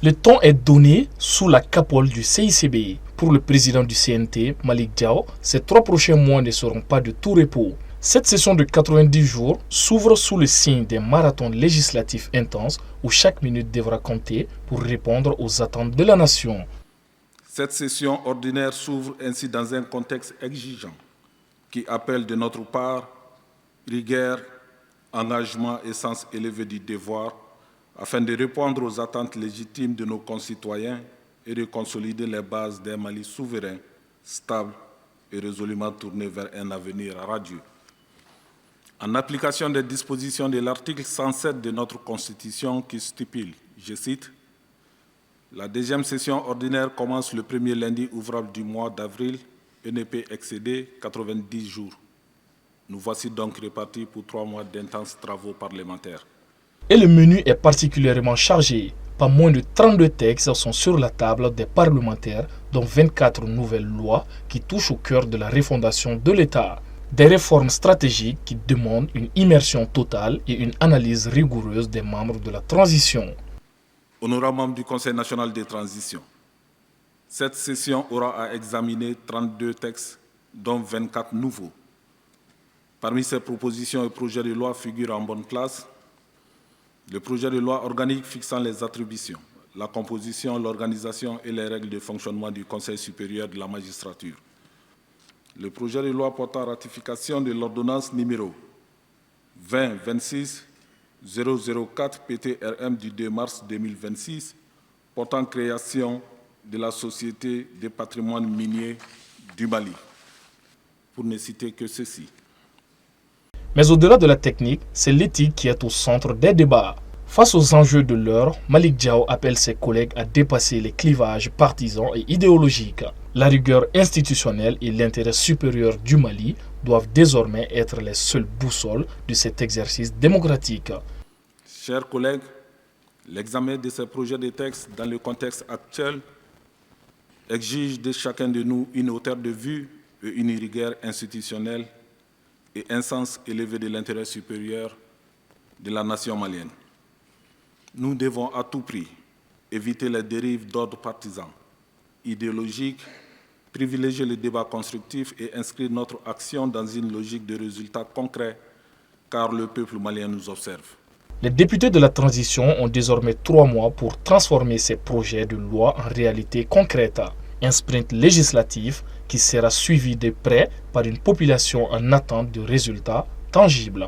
Le ton est donné sous la capole du CICB. Pour le président du CNT, Malick Diaw, ces 3 prochains mois ne seront pas de tout repos. Cette session de 90 jours s'ouvre sous le signe des marathons législatifs intenses où chaque minute devra compter pour répondre aux attentes de la nation. Cette session ordinaire s'ouvre ainsi dans un contexte exigeant qui appelle de notre part rigueur, engagement et sens élevé du devoir afin de répondre aux attentes légitimes de nos concitoyens et de consolider les bases d'un Mali souverain, stable et résolument tourné vers un avenir radieux. En application des dispositions de l'article 107 de notre Constitution qui stipule, je cite, « La deuxième session ordinaire commence le premier lundi ouvrable du mois d'avril et ne peut excéder 90 jours. Nous voici donc répartis pour 3 mois d'intenses travaux parlementaires. » Et le menu est particulièrement chargé. Pas moins de 32 textes sont sur la table des parlementaires, dont 24 nouvelles lois qui touchent au cœur de la refondation de l'État. Des réformes stratégiques qui demandent une immersion totale et une analyse rigoureuse des membres de la transition. Honorables membres du Conseil national de transition, cette session aura à examiner 32 textes, dont 24 nouveaux. Parmi ces propositions et projets de loi figurent en bonne place le projet de loi organique fixant les attributions, la composition, l'organisation et les règles de fonctionnement du Conseil supérieur de la magistrature. Le projet de loi portant ratification de l'ordonnance numéro 20-26-004 PTRM du 2 mars 2026 portant création de la Société des patrimoines miniers du Mali, pour ne citer que ceci. Mais au-delà de la technique, c'est l'éthique qui est au centre des débats. Face aux enjeux de l'heure, Malick Diaw appelle ses collègues à dépasser les clivages partisans et idéologiques. La rigueur institutionnelle et l'intérêt supérieur du Mali doivent désormais être les seules boussoles de cet exercice démocratique. Chers collègues, l'examen de ces projets de texte dans le contexte actuel exige de chacun de nous une hauteur de vue et une rigueur institutionnelle et un sens élevé de l'intérêt supérieur de la nation malienne. Nous devons à tout prix éviter les dérives d'ordre partisan, idéologique, privilégier le débat constructif et inscrire notre action dans une logique de résultats concrets, car le peuple malien nous observe. Les députés de la transition ont désormais 3 mois pour transformer ces projets de loi en réalité concrète. Un sprint législatif qui sera suivi de près par une population en attente de résultats tangibles.